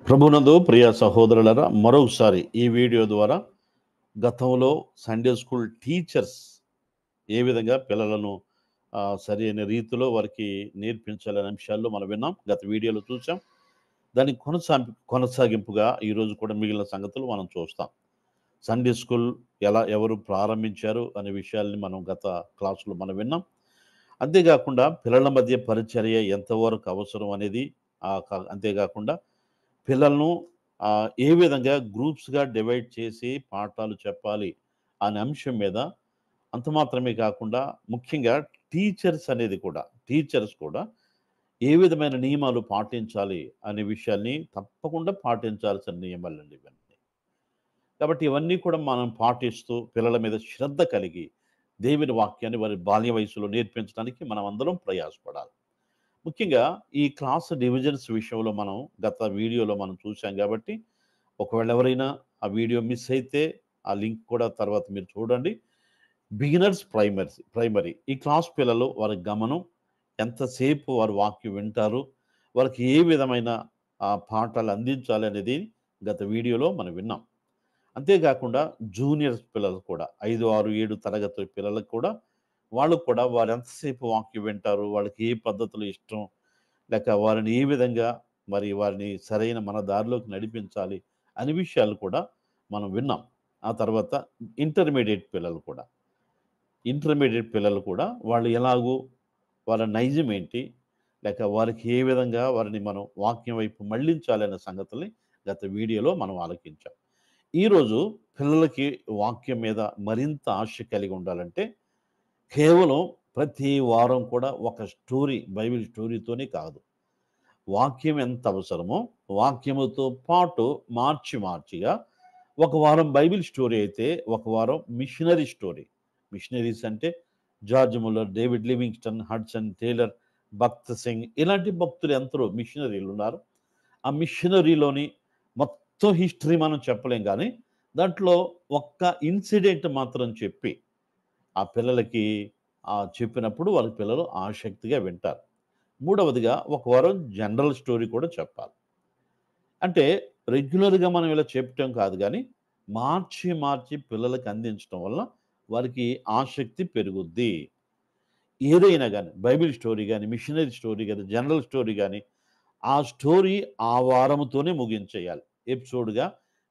ప్రభునందు ప్రియ సహోదరులరా మరొకసారి ఈ వీడియో ద్వారా గతంలో సండే స్కూల్ టీచర్స్ ఏ విధంగా పిల్లలను సరైన రీతిలో వారికి నేర్పించాలనే అంశాల్లో మనం విన్నాం. గత వీడియోలో చూసాం. దానికి కొనసాగింపుగా ఈరోజు కూడా మిగిలిన సంగతులు మనం చూస్తాం. సండే స్కూల్ ఎవరు ప్రారంభించారు అనే విషయాల్ని మనం గత క్లాసులో మనం విన్నాం. అంతేకాకుండా పిల్లల మధ్య పరిచర్య ఎంతవరకు అవసరం అనేది అంతేకాకుండా పిల్లలను ఏ విధంగా గ్రూప్స్‌గా డివైడ్ చేసి పాఠాలు చెప్పాలి అనే అంశం మీద అంత మాత్రమే కాకుండా ముఖ్యంగా టీచర్స్ కూడా ఏ విధమైన నియమాలు పాటించాలి అనే విషయాన్ని తప్పకుండా పాటించాల్సిన నియమాలండి ఇవన్నీ. కాబట్టి ఇవన్నీ కూడా మనం పాటిస్తూ పిల్లల మీద శ్రద్ధ కలిగి దేవుని వాక్యాన్ని వారి బాల్య వయసులో నేర్పించడానికి మనం అందరం ప్రయాసపడాలి. ముఖ్యంగా ఈ క్లాస్ డివిజన్స్ విషయంలో మనం గత వీడియోలో మనం చూసాం కాబట్టి ఒకవేళ ఎవరైనా ఆ వీడియో మిస్ అయితే ఆ లింక్ కూడా తర్వాత మీరు చూడండి. బిగినర్స్ ప్రైమరీ ఈ క్లాస్ పిల్లలు వారి గమనం ఎంతసేపు వారు వాక్యం వింటారు, వారికి ఏ విధమైన పాఠాలు అందించాలి అనేది గత వీడియోలో మనం విన్నాం. అంతేకాకుండా జూనియర్స్ పిల్లలు కూడా 5, 6, 7 తరగతి పిల్లలకు కూడా వాళ్ళు కూడా వారు ఎంతసేపు వాక్యం వింటారు, వాళ్ళకి ఏ పద్ధతులు ఇష్టం, లేక వారిని ఏ విధంగా వారిని సరైన మన దారిలోకి నడిపించాలి అనే విషయాలు కూడా మనం విన్నాం. ఆ తర్వాత ఇంటర్మీడియట్ పిల్లలు కూడా వాళ్ళు ఎలాగో వాళ్ళ నైజం ఏంటి, లేక వారికి ఏ విధంగా వారిని మనం వాక్యం వైపు మళ్ళించాలనే సంగతుల్ని గత వీడియోలో మనం ఆలోచించాం. ఈరోజు పిల్లలకి వాక్యం మీద మరింత ఆశ కలిగి ఉండాలంటే కేవలం ప్రతి వారం కూడా ఒక బైబిల్ స్టోరీతోనే కాదు. వాక్యం ఎంత అవసరమో వాక్యముతో పాటు మార్చిగా ఒక వారం బైబిల్ స్టోరీ అయితే ఒక వారం మిషనరీ స్టోరీ. మిషనరీస్ అంటే George Muller, David Livingstone, Hudson Taylor, Bakht Singh ఇలాంటి భక్తులు ఎందరో మిషనరీలు ఉన్నారు. ఆ మిషనరీలోని మొత్తం హిస్టరీ మనం చెప్పలేం కానీ దాంట్లో ఒక్క ఇన్సిడెంట్ మాత్రం చెప్పి ఆ పిల్లలకి చెప్పినప్పుడు వాళ్ళ పిల్లలు ఆసక్తిగా వింటారు. మూడవదిగా ఒక వారం జనరల్ స్టోరీ కూడా చెప్పాలి. అంటే రెగ్యులర్‌గా మనం ఇలా చెప్పటం కాదు గానీ, మార్చి పిల్లలకి అందించడం వల్ల వారికి ఆసక్తి పెరుగుద్ది. ఏదైనా గానీ బైబిల్ స్టోరీ గానీ, మిషనరీ స్టోరీ గానీ, జనరల్ స్టోరీ గానీ, ఆ స్టోరీ ఆ వారముతోనే ముగించేయాలి. ఎపిసోడ్‌గా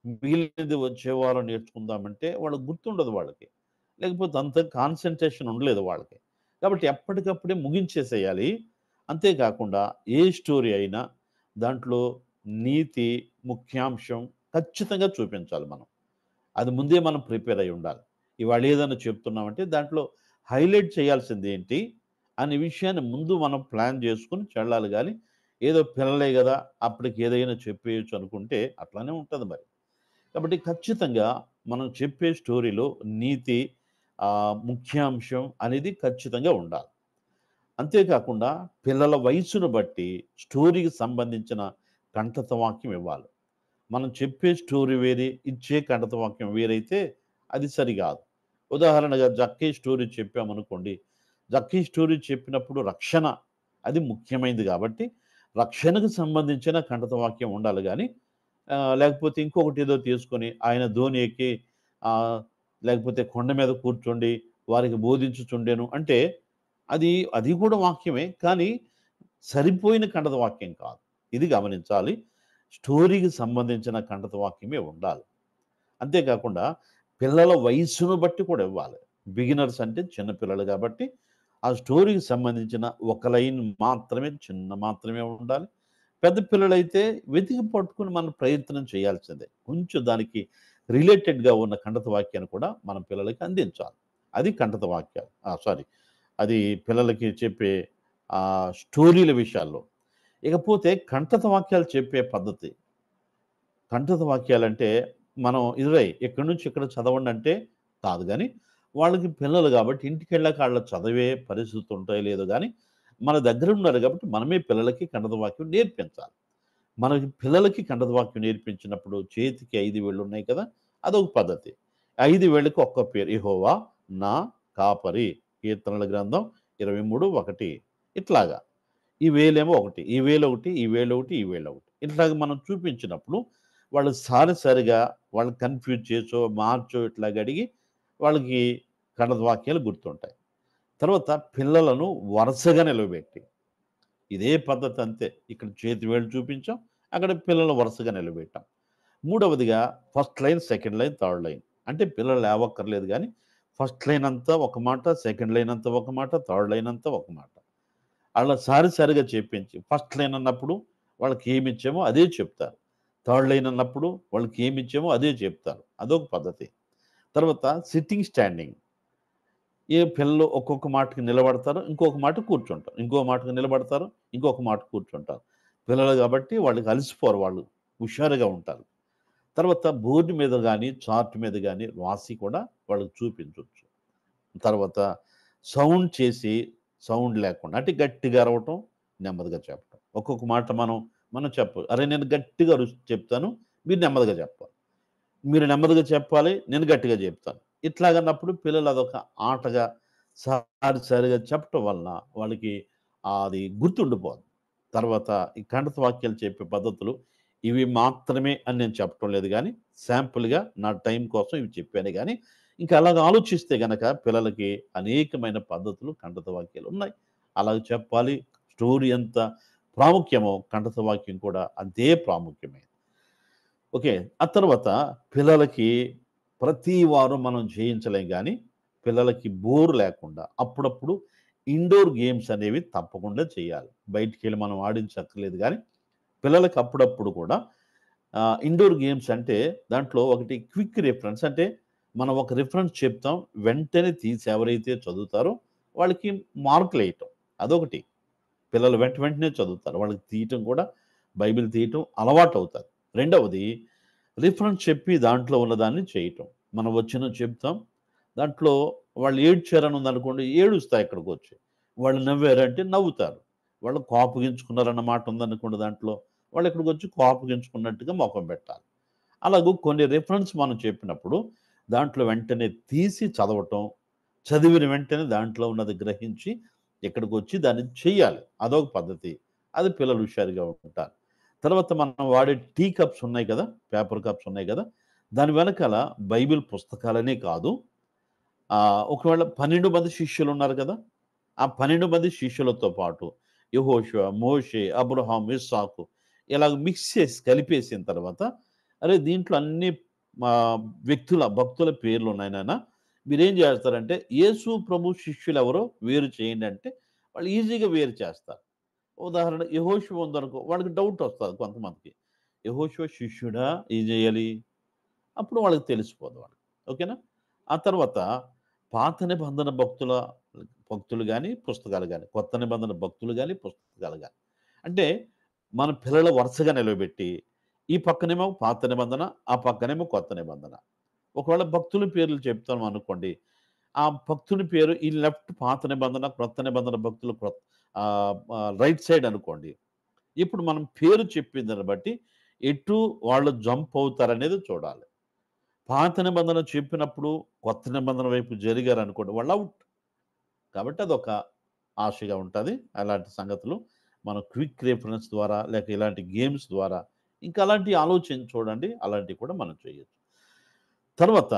మిగిలినది వచ్చే వారం నేర్చుకుందామంటే వాళ్ళకి గుర్తుండదు వాళ్ళకి. లేకపోతే అంత కాన్సంట్రేషన్ ఉండలేదు వాళ్ళకి. కాబట్టి ఎప్పటికప్పుడే ముగించేసేయాలి. అంతేకాకుండా ఏ స్టోరీ అయినా దాంట్లో నీతి, ముఖ్యాంశం ఖచ్చితంగా చూపించాలి మనం. అది ముందే మనం ప్రిపేర్ అయ్యి ఉండాలి. ఇవాళ ఏదైనా చెప్తున్నామంటే దాంట్లో హైలైట్ చేయాల్సిందేంటి అనే విషయాన్ని ముందు మనం ప్లాన్ చేసుకొని చెళ్ళాలి గానీ, ఏదో పిల్లలే గదా! అప్పటికి ఏదైనా చెప్పేయొచ్చు అనుకుంటే అట్లానే ఉంటది మరి. కాబట్టి ఖచ్చితంగా మనం చెప్పే స్టోరీలో నీతి, ముఖ్యాంశం అనేది ఖచ్చితంగా ఉండాలి. అంతేకాకుండా పిల్లల వయసును బట్టి స్టోరీకి సంబంధించిన కంఠత వాక్యం ఇవ్వాలి. మనం చెప్పే స్టోరీ వేరే, ఇచ్చే కంఠత వాక్యం వేరైతే అది సరిగాదు. ఉదాహరణగా జక్కీ స్టోరీ చెప్పామనుకోండి, జక్కీ స్టోరీ చెప్పినప్పుడు రక్షణ అది ముఖ్యమైనది కాబట్టి, రక్షణకు సంబంధించిన కంఠత వాక్యం ఉండాలి గానీ, లేకపోతే ఇంకొకటి ఏదో తీసుకొని ఆయన ధోని ఎక్కి ఆహ్, లేకపోతే కొండ మీద కూర్చోండి, వారికి బోధించుచుండెను అంటే అది కూడా వాక్యమే. కానీ సరిపోయిన కంఠత వాక్యం కాదు. ఇది గమనించాలి. స్టోరీకి సంబంధించిన కంఠత వాక్యమే ఉండాలి. అంతేకాకుండా పిల్లల వయస్సును బట్టి కూడా ఇవ్వాలి. బిగినర్స్ అంటే చిన్న పిల్లలు కాబట్టి, ఆ స్టోరీకి సంబంధించిన ఒక లైన్ మాత్రమే ఉండాలి. పెద్ద పిల్లలైతే వెతికి పట్టుకొని మనం ప్రయత్నం చేయాల్సిందే. కొంచెం దానికి రిలేటెడ్‌గా ఉన్న కంఠత వాక్యాన్ని కూడా మనం పిల్లలకి అందించాలి. అది కంఠత వాక్యాలు. అది పిల్లలకి చెప్పే స్టోరీల విషయాల్లో. ఇకపోతే కంఠత వాక్యాలు చెప్పే పద్ధతి. కంఠత వాక్యాలంటే మనం ఇక్కడి నుంచి ఇక్కడ చదవండంటే కాదు గానీ, వాళ్ళకి పిల్లలు గాబట్టి ఇంటికెళ్ళాక ఆళ్ళ చదివే పరిస్థితులు ఉంటాయో లేదో గానీ, మన దగ్గర ఉన్నారు గాబట్టి మనమే పిల్లలకి కంఠత వాక్యం నేర్పించాలి. మనకి పిల్లలకి కంఠత వాక్యం నేర్పించినప్పుడు చేతికి 5 వేళ్ళున్నాయి కదా! అదొక పద్ధతి. 5 వేళ్ళకి ఒక్క పేరు. యెహోవా నా కాపరి. కీర్తనల గ్రంథం 23:1 ఇట్లాగా. ఈ వేలేమో ఒకటి, ఈ వేలొకటి, ఈ వేలొకటి, ఈ వేలొకటి ఇట్లాగ మనం చూపించినప్పుడు వాళ్ళు సారిగా వాళ్ళని కన్‌ఫ్యూజ్ చేసో, మార్చో ఇట్లాగ అడిగి వాళ్ళకి కడత వాక్యాలు గుర్తుంటాయి. తర్వాత పిల్లలను వరుసగా నిలవబెట్టి ఇదే పద్ధతి అంతే. ఇక్కడ చేతి వేళ్ళు చూపించాం. అక్కడ పిల్లలను వరుసగా నిలబెట్టాం. మూడవదిగా first line, second line, third line. అంటే పిల్లలు లేవక్కర్లేదు గానీ, ఫస్ట్ లైన్ అంతా ఒక మాట, సెకండ్ లైన్ అంతా ఒక మాట, థర్డ్ లైన్ అంతా ఒక మాట. అలా సారిగా చెప్పించి ఫస్ట్ లైన్ అన్నప్పుడు వాళ్ళకి ఏమిచ్చామో అదే చెప్తారు. థర్డ్ లైన్ అన్నప్పుడు వాళ్ళకి ఏమిచ్చామో అదే చెప్తారు. అదొక పద్ధతి. తర్వాత సిట్టింగ్, స్టాండింగ్. ఏ పిల్లలు ఒక్కొక్క మాటకి నిలబడతారు. ఇంకొక మాట కూర్చుంటారు. ఇంకో మాటకి నిలబడతారు. ఇంకొక మాట కూర్చుంటారు. పిల్లలు కాబట్టి వాళ్ళకి అలసిపోరు వాళ్ళు. హుషారుగా ఉంటారు. తర్వాత బోర్డ్ మీద గాని, చార్ట్ మీద గాని రాసి కూడా వాళ్ళకి చూపించొచ్చు. తర్వాత సౌండ్ చేసి, సౌండ్ లేకుండా అంటే గట్టిగా అరవటం, నెమ్మదిగా చెప్పటం. ఒక్కొక్క మాట మనం చెప్పాలి. అరే! నేను గట్టిగా చెప్తాను. మీరు నెమ్మదిగా చెప్పాలి. మీరు నెమ్మదిగా చెప్పాలి. నేను గట్టిగా చెప్తాను. ఇట్లాగన్నప్పుడు పిల్లలు అదొక ఆటగా సారిగా చెప్పటం వలన వాళ్ళకి అది గుర్తుండిపోదు. తర్వాత ఈ ఖండిత వాక్యాలు చెప్పే పద్ధతులు ఇవి మాత్రమే అని నేను చెప్పటం లేదు గానీ, శాంపుల్‌గా నా టైం కోసం ఇవి చెప్పాను గానీ, ఇంకా అలాగ ఆలోచిస్తే గనక పిల్లలకి అనేకమైన పద్ధతులు ఖండిత వాక్యాలున్నాయి. అలాగ చెప్పాలి. స్టోరీ ఎంత ప్రాముఖ్యమో ఖండిత వాక్యం కూడా అంతే ప్రాముఖ్యమే. ఓకే. ఆ తర్వాత పిల్లలకి ప్రతి వారం మనం చేయించలేం గానీ, పిల్లలకి బోర్ లేకుండా అప్పుడప్పుడు ఇండోర్ గేమ్స్ అనేవి తప్పకుండా చేయాలి. బయటికెళ్ళి మనం ఆడించక్కర్లేదు గానీ, పిల్లలకి అప్పుడప్పుడు కూడా ఇండోర్ గేమ్స్ అంటే దాంట్లో ఒకటి క్విక్ రిఫరెన్స్ అంటే మనం ఒక రిఫరెన్స్ చెప్తాం. వెంటనే తీసి ఎవరైతే చదువుతారో వాళ్ళకి మార్కులేయటం. అదొకటి. పిల్లలు వెంటనే చదువుతారు. వాళ్ళకి తీయటం కూడా బైబిల్ తీయటం అలవాటవుతారు. రెండవది రిఫరెన్స్ చెప్పి దాంట్లో ఉన్నదాన్ని చేయటం. మనం వచ్చినది చెప్తాం. దాంట్లో వాళ్ళు ఏడ్చారని ఉందనుకోండి, ఏడుస్తా ఇక్కడికొచ్చి. వాళ్ళు నవ్వారంటే నవ్వుతారు. వాళ్ళు కోపగించుకున్నారన్న మాట ఉందనుకోండి దాంట్లో, వాళ్ళు ఇక్కడికొచ్చి కోపగించుకున్నట్టుగా మొఖం పెట్టాలి. అలాగూ కొన్ని రిఫరెన్స్ మనం చెప్పినప్పుడు, దాంట్లో వెంటనే తీసి చదవటం, చదివిన వెంటనే దాంట్లో ఉన్నది గ్రహించి, ఇక్కడికొచ్చి దాన్ని చెయ్యాలి. అదొక పద్ధతి. అది పిల్లలు హుషారుగా ఉంటారు. తర్వాత మనం వాడే టీ కప్స్ ఉన్నాయి కదా! పేపర్ కప్స్ ఉన్నాయి కదా! దాని వెనకాల బైబిల్ పుస్తకాలనే కాదు, ఒకవేళ 12 మంది శిష్యులున్నారు కదా! ఆ 12 మంది శిష్యులతో పాటు యెహోషువ, మోషే, అబ్రహాం, ఇస్సాకు ఇలాగ మిక్స్ చేసి కలిపేసిన తర్వాత, అరే! దీంట్లో అన్ని వ్యక్తుల, భక్తుల పేర్లున్నాయి నాన్న. మీరేం చేస్తారంటే, యేసు ప్రభు శిష్యులెవరో వేరు చేయండి అంటే, వాళ్ళు ఈజీగా వేరు చేస్తారు. ఉదాహరణ యెహోషువ ఉందనుకో, వాళ్ళకి డౌట్ వస్తది కొంతమందికి. యెహోషువ శిష్యుడా? ఏం చేయాలి? అప్పుడు వాళ్ళకి తెలిసిపోదు వాళ్ళకి. ఓకేనా? ఆ తర్వాత పాత నిబంధన భక్తులు గాని, పుస్తకాలు గాని, కొత్త నిబంధన భక్తులు గాని, పుస్తకాలు గాని. అంటే మన పిల్లలు వరుసగా నిలవబెట్టి, ఈ పక్కనేమో పాత నిబంధన, ఆ పక్కనేమో కొత్త నిబంధన. ఒకవేళ భక్తుల పేర్లు చెప్తాం అనుకోండి. ఆ భక్తుని పేరు ఈ లెఫ్ట్ పాత నిబంధన, క్రొత్త నిబంధన భక్తులు రైట్ సైడ్ అనుకోండి. ఇప్పుడు మనం పేరు చెప్పిన దాన్ని బట్టి ఎటు వాళ్ళు జంప్ అవుతారనేది చూడాలి. పాత నిబంధన చెప్పినప్పుడు కొత్త నిబంధన వైపు జరిగారనుకోండి వాళ్ళు ఔట్. కాబట్టి అదొక ఆశగా ఉంటది. అలాంటి సంగతులు మనం క్విక్ రిఫరెన్స్ ద్వారా లేక ఇలాంటి గేమ్స్ ద్వారా ఇంకా అలాంటివి ఆలోచించి చూడండి. అలాంటివి కూడా మనం చేయొచ్చు. తర్వాత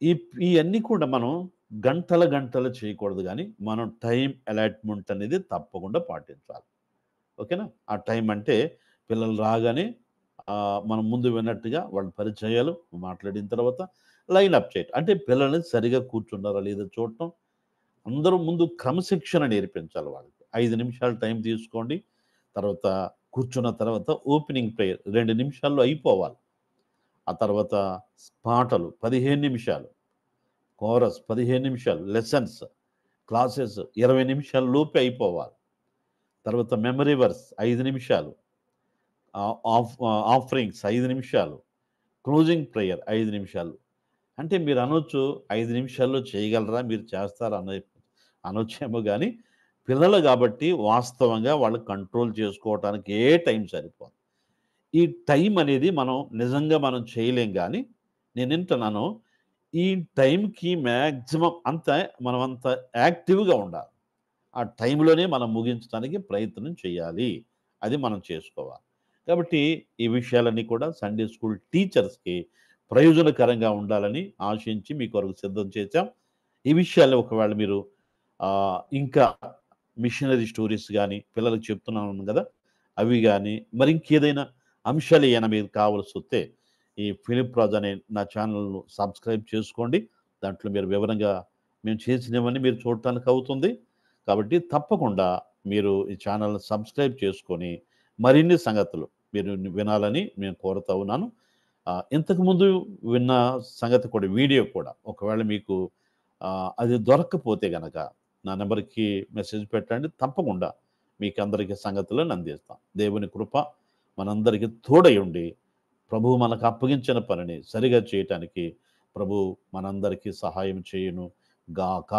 ఈ ఇయన్నీ కూడా మనం గంటలు చేయకూడదు గానీ, మనం టైమ్ అలాట్‌మెంట్ అనేది తప్పకుండా పాటించాలి. ఓకేనా? ఆ టైం అంటే పిల్లలు రాగానే మనం ముందు విన్నట్టుగా వాళ్ళ పరిచయాలు మాట్లాడిన తర్వాత లైన్ అప్ చేయటం. అంటే పిల్లల్ని సరిగ్గా కూర్చున్నారా లేదా చూడటం. అందరూ ముందు క్రమశిక్షణ నేర్పించాలి వాళ్ళకి. 5 నిమిషాలు టైం తీసుకోండి. తర్వాత కూర్చున్న తర్వాత ఓపెనింగ్ ప్రేయర్ 2 నిమిషాల్లో అయిపోవాలి. ఆ తర్వాత పాటలు 15 నిమిషాలు, కోరస్ 15 నిమిషాలు, లెసన్స్, క్లాసెస్ 20 నిమిషాల లోపే అయిపోవాలి. తర్వాత మెమరీ వర్స్ 5 నిమిషాలు. ఆఫరింగ్స్ 5 నిమిషాలు. క్లోజింగ్ ప్రేయర్ 5 నిమిషాలు. అంటే మీరనొచ్చు 5 నిమిషాల్లో చేయగలరా? మీరు చేస్తారా? అనొచ్చేమో గానీ, పిల్లలు గాబట్టి వాస్తవంగా వాళ్ళు కంట్రోల్ చేసుకోవటానికి టైం సరిపోదు. ఈ టైం అనేది మనం నిజంగా చేయలేం గానీ, నేనేంటున్నాను, ఈ టైంకి మాక్సిమం మనమంత యాక్టివ్‌గా ఉండాలి. ఆ టైంలోనే మనం ముగించడానికి ప్రయత్నం చేయాలి. అది మనం చేసుకోవాలి. కాబట్టి ఈ విషయాలన్నీ కూడా సండే స్కూల్ టీచర్స్‌కి ప్రయోజనకరంగా ఉండాలని ఆశించి మీ కొరకు సిద్ధం చేశాం. ఈ విషయాలు ఒకవేళ మీరు ఇంకా మిషనరీ స్టోరీస్ గాని, పిల్లలకి చెప్తున్నాను గదా! అవి గాని, మరి ఇంకేదైనా అంశాలు ఏమైనా మీకు కావాల్సొస్తే, ఈ ఫిలిప్ రాజ్ అనే నా ఛానెల్‌ను సబ్స్క్రైబ్ చేసుకోండి. దాంట్లో మీరు వివరంగా మేము చేసినవన్నీ మీరు చూడటానికి అవుతుంది. కాబట్టి తప్పకుండా మీరు ఈ ఛానెల్‌ని సబ్స్క్రైబ్ చేసుకొని, మరిన్ని సంగతులు మీరు వినాలని నేను కోరుతా ఉన్నాను. ఇంతకుముందు విన్న సంగతి కూడా వీడియో కూడా ఒకవేళ మీకు అది దొరక్కపోతే గనక నా నంబర్‌కి మెసేజ్ పెట్టండి. తప్పకుండా మీకందరికి సంగతులను అందిస్తాం. దేవుని కృప మనందరికి తోడై ఉండి, ప్రభువు మనకు అప్పగించిన పనిని సరిగా చేయటానికి ప్రభువు మనందరికీ సహాయం చేయును గాక.